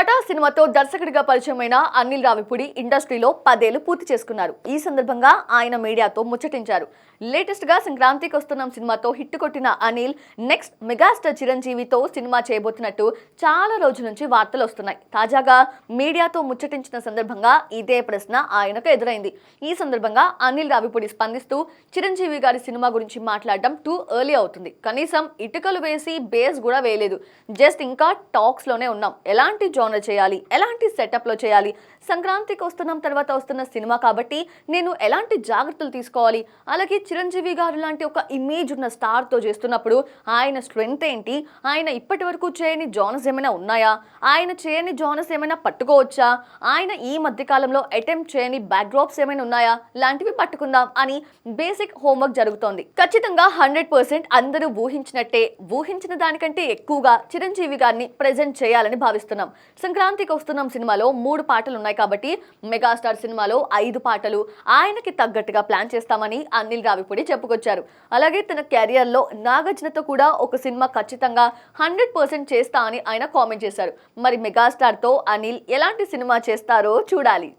టాటా సినిమాతో దర్శకుడిగా పరిచయమైన అనిల్ రావిపూడి ఇండస్ట్రీలో 10 ఏళ్లు పూర్తి చేసుకున్నారు. ఈ సందర్భంగా ఆయన మీడియాతో ముచ్చటించారు. లేటెస్ట్ గా సంక్రాంతికి వస్తున్నాం సినిమాతో హిట్ కొట్టిన అనిల్ నెక్స్ట్ మెగాస్టార్ చిరంజీవితో సినిమా చేయబోతున్నట్టు చాలా రోజుల నుంచి వార్తలు వస్తున్నాయి. తాజాగా మీడియాతో ముచ్చటించిన సందర్భంగా ఇదే ప్రశ్న ఆయనకు ఎదురైంది. ఈ సందర్భంగా అనిల్ రావిపూడి స్పందిస్తూ చిరంజీవి గారి సినిమా గురించి మాట్లాడడం టూ ఎర్లీ అవుతుంది. కనీసం ఇటుకలు వేసి బేస్ కూడా వేయలేదు. జస్ట్ ఇంకా టాక్స్ లోనే ఉన్నాం. ఎలాంటి జోనర్ చేయాలి, ఎలాంటి సెటప్ లో చేయాలి, సంక్రాంతికి వస్తున్నాం తర్వాత వస్తున్న సినిమా కాబట్టి నేను ఎలాంటి జాగ్రత్తలు తీసుకోవాలి, అలాగే చిరంజీవి గారు లాంటి ఒక ఇమేజ్ ఉన్న స్టార్ తో చేస్తున్నప్పుడు ఆయన స్ట్రెంగ్త్ ఏంటి, ఆయన ఇప్పటి వరకు చేయని జోనర్స్ ఏమైనా ఉన్నాయా, ఆయన చేయని జోనర్స్ ఏమైనా పట్టుకోవచ్చా, ఆయన ఈ మధ్య కాలంలో అటెంప్ట్ చేయని బ్యాక్ డ్రాప్స్ ఏమైనా ఉన్నాయా లాంటివి పట్టుకుందాం అని బేసిక్ హోంవర్క్ జరుగుతోంది. ఖచ్చితంగా 100% అందరూ ఊహించినట్టే, ఊహించిన దానికంటే ఎక్కువగా చిరంజీవి గారిని ప్రెజెంట్ చేయాలని భావిస్తున్నాం. సంక్రాంతికి వస్తున్నాం సినిమాలో 3 పాటలు ఉన్నాయి కాబట్టి మెగాస్టార్ సినిమాలో 5 పాటలు ఆయనకి తగ్గట్టుగా ప్లాన్ చేస్తామని అనిల్ రావిపూడి చెప్పుకొచ్చారు. అలాగే తన కెరియర్ లో నాగార్జునతో కూడా ఒక సినిమా ఖచ్చితంగా 100% చేస్తా అని ఆయన కామెంట్ చేశారు. మరి మెగాస్టార్ తో అనిల్ ఎలాంటి సినిమా చేస్తారో చూడాలి.